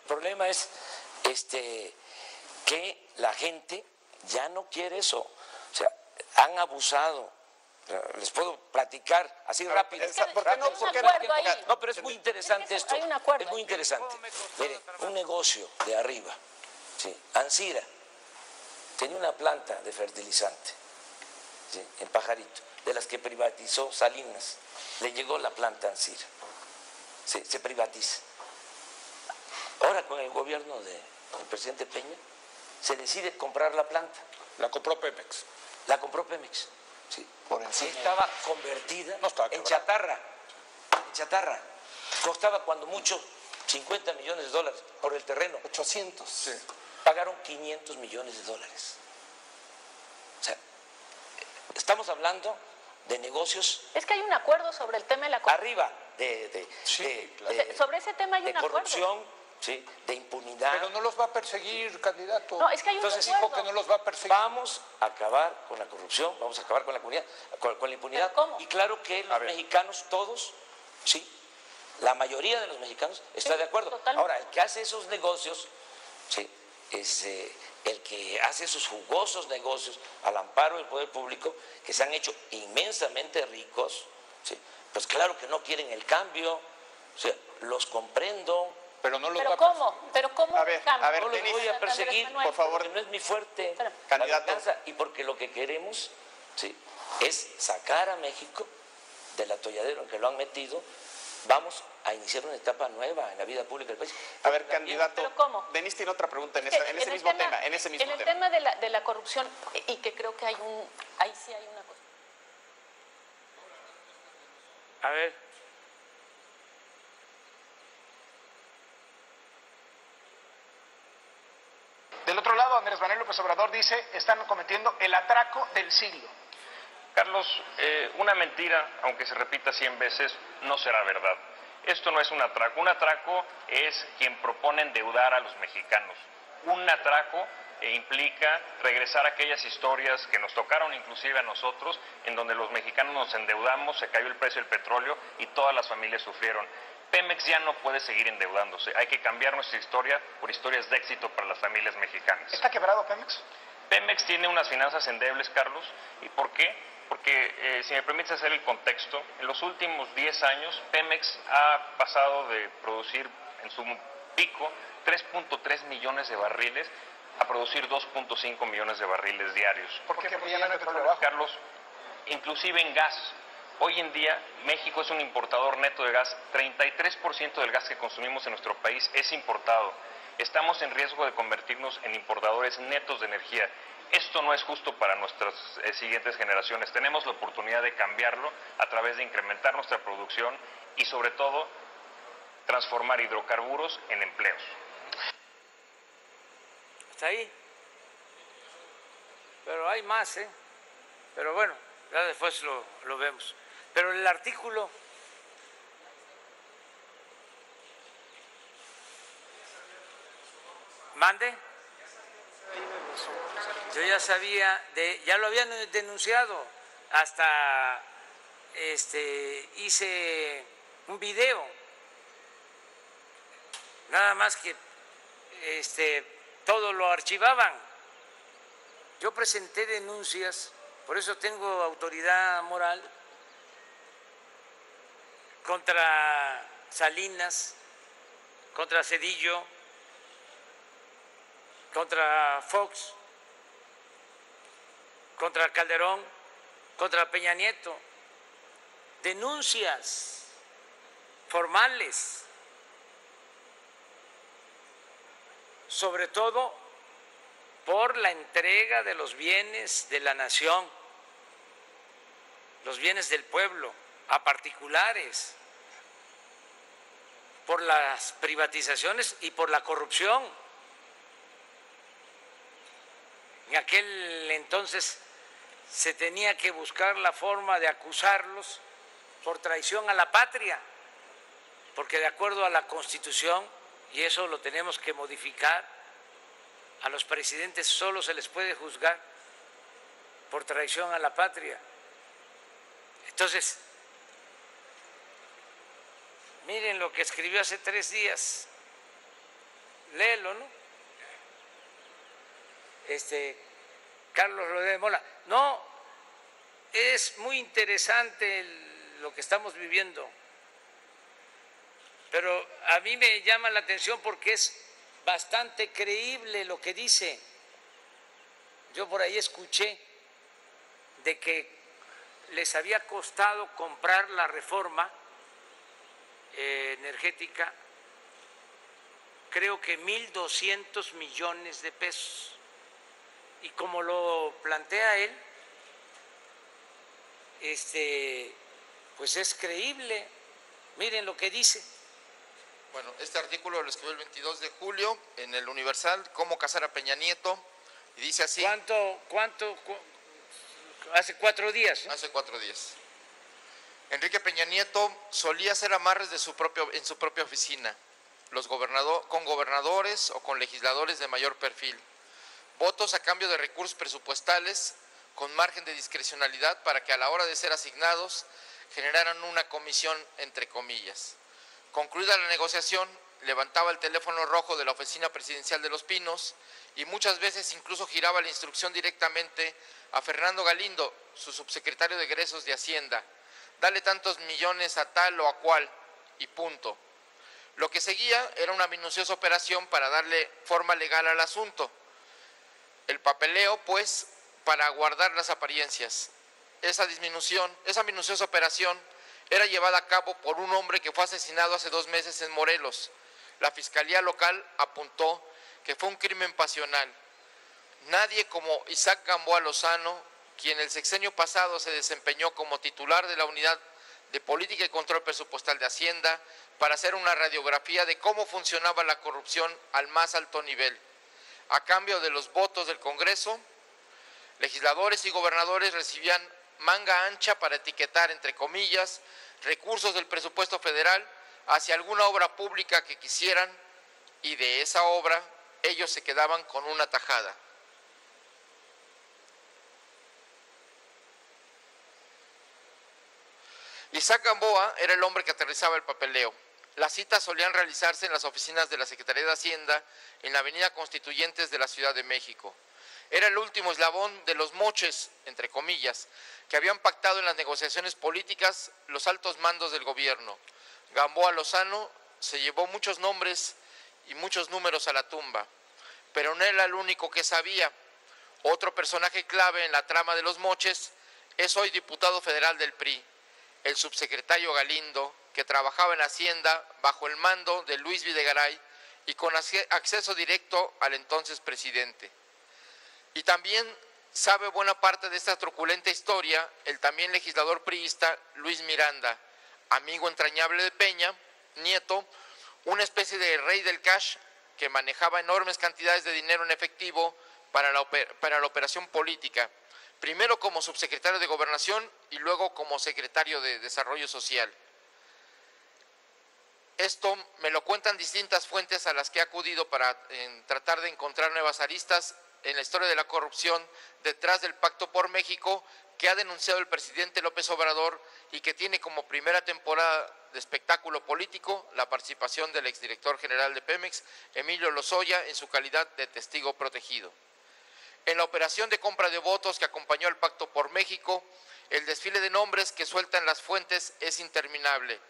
problema es que la gente ya no quiere eso. O sea, han abusado. Les puedo platicar así rápido. ¿Por qué no? No, pero es muy interesante esto. Es muy interesante. Mire, un negocio de arriba, ¿sí? Ancira tenía una planta de fertilizante, ¿sí? En Pajarito, de las que privatizó Salinas. Le llegó la planta Ancira. Se privatiza. Ahora con el gobierno del presidente Peña se decide comprar la planta. La compró Pemex. La compró Pemex. Sí. Por encima. Estaba convertida en chatarra. Costaba cuando mucho $50 millones por el terreno. 800. Sí. Pagaron $500 millones. O sea, estamos hablando de negocios. Es que hay un acuerdo sobre el tema de la arriba sobre ese tema hay un acuerdo. De corrupción, sí, de impunidad. Pero no los va a perseguir, candidato. No, es que hay un acuerdo. Entonces dijo que no los va a perseguir. Vamos a acabar con la corrupción, vamos a acabar con la comunidad, con la impunidad. ¿Pero cómo? Y claro que los mexicanos todos, sí, la mayoría de los mexicanos está de acuerdo. Totalmente. Ahora, el que hace esos negocios, sí, es el que hace esos jugosos negocios al amparo del poder público, que se han hecho inmensamente ricos, sí, pues claro que no quieren el cambio, o sea, los comprendo. Pero no los ¿Pero va cómo? ¿Pero cómo? A ver, No los voy a perseguir, por favor. porque no es mi fuerte, Candidato. la venganza, y porque lo que queremos, sí, es sacar a México del atolladero en que lo han metido. Vamos a iniciar una etapa nueva en la vida pública del país. A ver, candidato. ¿Pero cómo? Denis tiene otra pregunta en ese mismo tema. En el tema de la corrupción, y que creo que ahí sí hay una cosa. A ver. Del otro lado, Andrés Manuel López Obrador dice, están cometiendo el atraco del siglo. Carlos, una mentira, aunque se repita 100 veces, no será verdad. Esto no es un atraco. Un atraco es quien propone endeudar a los mexicanos. Un atraco implica regresar a aquellas historias que nos tocaron inclusive a nosotros, en donde los mexicanos nos endeudamos, se cayó el precio del petróleo y todas las familias sufrieron. Pemex ya no puede seguir endeudándose. Hay que cambiar nuestra historia por historias de éxito para las familias mexicanas. ¿Está quebrado Pemex? Pemex tiene unas finanzas endebles, Carlos. ¿Y por qué? Porque, si me permites hacer el contexto, en los últimos 10 años Pemex ha pasado de producir en su pico 3.3 millones de barriles a producir 2.5 millones de barriles diarios. ¿Por qué? Porque ya no hay petróleo abajo. Carlos, inclusive en gas. Hoy en día México es un importador neto de gas. 33% del gas que consumimos en nuestro país es importado. Estamos en riesgo de convertirnos en importadores netos de energía. Esto no es justo para nuestras siguientes generaciones. Tenemos la oportunidad de cambiarlo a través de incrementar nuestra producción y, sobre todo, transformar hidrocarburos en empleos. Está ahí. Pero hay más, ¿eh? Pero bueno, ya después lo vemos. Pero el artículo... ¿Mande? Yo ya sabía, ya lo habían denunciado, hasta hice un video, nada más que todo lo archivaban. Yo presenté denuncias, por eso tengo autoridad moral, contra Salinas, contra Zedillo, contra Fox, contra Calderón, contra Peña Nieto, denuncias formales, sobre todo por la entrega de los bienes de la nación, los bienes del pueblo a particulares, por las privatizaciones y por la corrupción. En aquel entonces se tenía que buscar la forma de acusarlos por traición a la patria, porque de acuerdo a la Constitución, y eso lo tenemos que modificar, a los presidentes solo se les puede juzgar por traición a la patria. Entonces, miren lo que escribió hace 3 días léelo, ¿no? Carlos Rodríguez de Mola. No, es muy interesante lo que estamos viviendo, pero a mí me llama la atención porque es bastante creíble lo que dice. Yo por ahí escuché de que les había costado comprar la reforma energética, creo que 1.200 millones de pesos. Y como lo plantea él, pues es creíble. Miren lo que dice. Bueno, este artículo lo escribió el 22 de julio en el Universal, Cómo casar a Peña Nieto, y dice así. ¿Cuánto? Hace 4 días, ¿no? Hace 4 días. Enrique Peña Nieto solía hacer amarres en su propia oficina, con gobernadores o con legisladores de mayor perfil. Votos a cambio de recursos presupuestales con margen de discrecionalidad para que a la hora de ser asignados generaran una comisión entre comillas. Concluida la negociación, levantaba el teléfono rojo de la oficina presidencial de Los Pinos y muchas veces incluso giraba la instrucción directamente a Fernando Galindo, su subsecretario de Egresos de Hacienda. Dale tantos millones a tal o a cual y punto. Lo que seguía era una minuciosa operación para darle forma legal al asunto. El papeleo, pues, para guardar las apariencias. Esa minuciosa operación era llevada a cabo por un hombre que fue asesinado hace 2 meses en Morelos. La Fiscalía Local apuntó que fue un crimen pasional. Nadie como Isaac Gamboa Lozano, quien el sexenio pasado se desempeñó como titular de la Unidad de Política y Control Presupuestal de Hacienda, para hacer una radiografía de cómo funcionaba la corrupción al más alto nivel. A cambio de los votos del Congreso, legisladores y gobernadores recibían manga ancha para etiquetar, entre comillas, recursos del presupuesto federal hacia alguna obra pública que quisieran, y de esa obra ellos se quedaban con una tajada. Isaac Gamboa era el hombre que aterrizaba el papeleo. Las citas solían realizarse en las oficinas de la Secretaría de Hacienda en la Avenida Constituyentes de la Ciudad de México. Era el último eslabón de los moches, entre comillas, que habían pactado en las negociaciones políticas los altos mandos del gobierno. Gamboa Lozano se llevó muchos nombres y muchos números a la tumba, pero no era el único que sabía. Otro personaje clave en la trama de los moches es hoy diputado federal del PRI, el subsecretario Galindo, que trabajaba en Hacienda bajo el mando de Luis Videgaray y con acceso directo al entonces presidente. Y también sabe buena parte de esta truculenta historia el también legislador priista Luis Miranda, amigo entrañable de Peña Nieto, una especie de rey del cash que manejaba enormes cantidades de dinero en efectivo para la operación política, primero como subsecretario de Gobernación y luego como secretario de Desarrollo Social. Esto me lo cuentan distintas fuentes a las que he acudido para tratar de encontrar nuevas aristas en la historia de la corrupción detrás del Pacto por México que ha denunciado el presidente López Obrador y que tiene como primera temporada de espectáculo político la participación del exdirector general de Pemex, Emilio Lozoya, en su calidad de testigo protegido. En la operación de compra de votos que acompañó al Pacto por México, el desfile de nombres que sueltan las fuentes es interminable.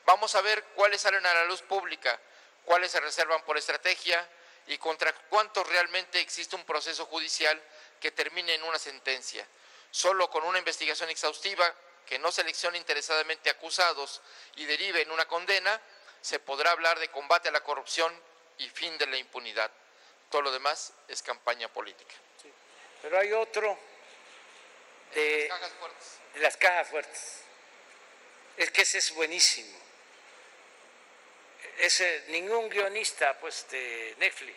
Vamos a ver cuáles salen a la luz pública, cuáles se reservan por estrategia y contra cuántos realmente existe un proceso judicial que termine en una sentencia. Solo con una investigación exhaustiva que no seleccione interesadamente acusados y derive en una condena, se podrá hablar de combate a la corrupción y fin de la impunidad. Todo lo demás es campaña política. Sí. Pero hay otro de las cajas fuertes. Es que ese es buenísimo. Ningún guionista pues de Netflix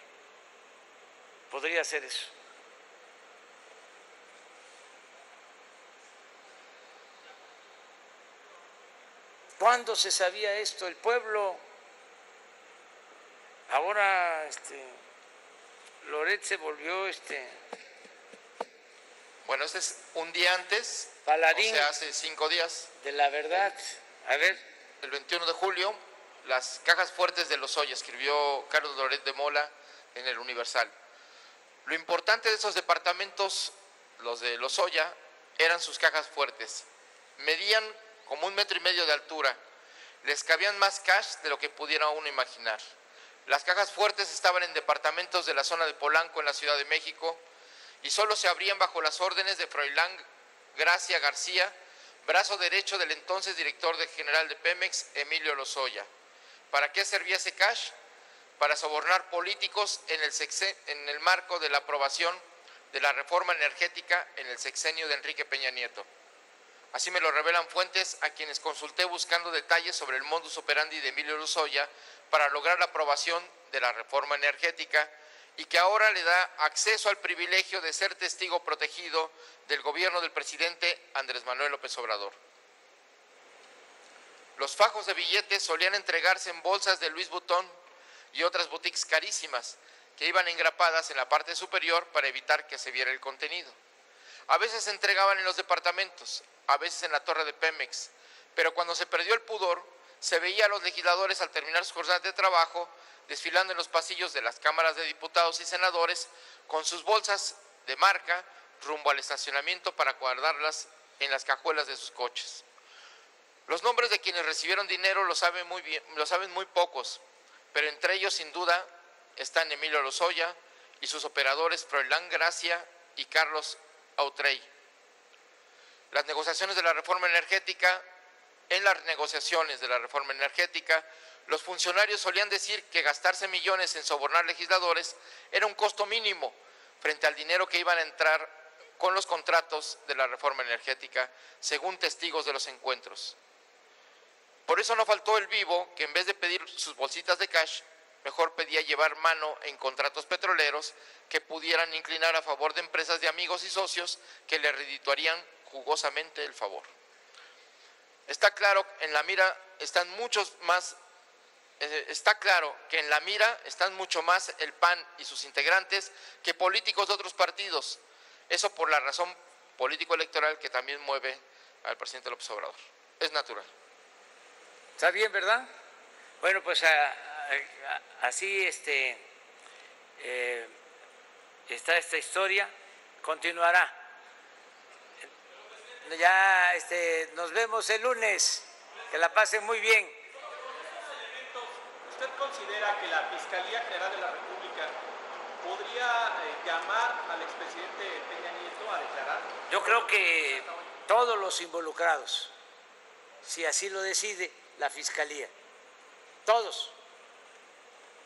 podría hacer eso. ¿Cuándo se sabía esto? El pueblo. Ahora Loret se volvió Bueno, este es un día antes, paladín, o sea, hace 5 días. De la verdad. A ver. El 21 de julio, las cajas fuertes de Lozoya, escribió Carlos Loret de Mola en el Universal. Lo importante de esos departamentos, los de Lozoya, eran sus cajas fuertes. Medían como 1,5 metros de altura. Les cabían más cash de lo que pudiera uno imaginar. Las cajas fuertes estaban en departamentos de la zona de Polanco, en la Ciudad de México, y solo se abrían bajo las órdenes de Froilán Gracia García, brazo derecho del entonces director general de Pemex, Emilio Lozoya. ¿Para qué servía ese cash? Para sobornar políticos en el marco de la aprobación de la reforma energética en el sexenio de Enrique Peña Nieto. Así me lo revelan fuentes a quienes consulté buscando detalles sobre el modus operandi de Emilio Lozoya para lograr la aprobación de la reforma energética y que ahora le da acceso al privilegio de ser testigo protegido del gobierno del presidente Andrés Manuel López Obrador. Los fajos de billetes solían entregarse en bolsas de Louis Vuitton y otras boutiques carísimas que iban engrapadas en la parte superior para evitar que se viera el contenido. A veces se entregaban en los departamentos, a veces en la torre de Pemex, pero cuando se perdió el pudor, se veía a los legisladores al terminar sus jornadas de trabajo desfilando en los pasillos de las cámaras de diputados y senadores con sus bolsas de marca rumbo al estacionamiento para guardarlas en las cajuelas de sus coches. Los nombres de quienes recibieron dinero lo saben muy pocos, pero entre ellos sin duda están Emilio Lozoya y sus operadores Froilán Gracia y Carlos Autrey. En las negociaciones de la reforma energética, los funcionarios solían decir que gastarse millones en sobornar legisladores era un costo mínimo frente al dinero que iban a entrar con los contratos de la reforma energética, según testigos de los encuentros. Por eso no faltó el vivo que en vez de pedir sus bolsitas de cash, mejor pedía llevar mano en contratos petroleros que pudieran inclinar a favor de empresas de amigos y socios que le redituarían jugosamente el favor. Está claro que en la mira están mucho más el PAN y sus integrantes que políticos de otros partidos. Eso por la razón político-electoral que también mueve al presidente López Obrador. Es natural. ¿Está bien, verdad? Bueno, pues así está esta historia, continuará. Ya nos vemos el lunes, que la pasen muy bien. ¿Usted considera que la Fiscalía General de la República podría llamar al expresidente Peña Nieto a declarar? Yo creo que todos los involucrados, si así lo decide la Fiscalía, todos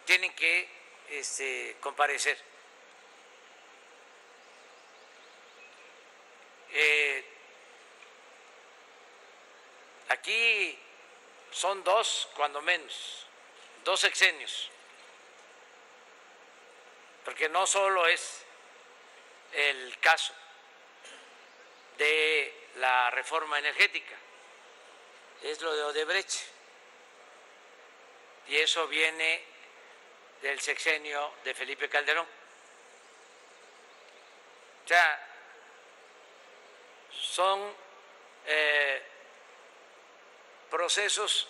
tienen que comparecer. Aquí son dos, cuando menos, 2 sexenios, porque no solo es el caso de la reforma energética, es lo de Odebrecht, y eso viene del sexenio de Felipe Calderón. O sea, son procesos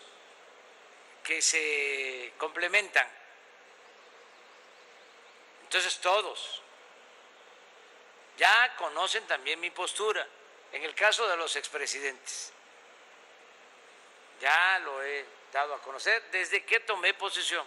que se complementan. Entonces todos ya conocen también mi postura. En el caso de los expresidentes, ya lo he dado a conocer desde que tomé posesión.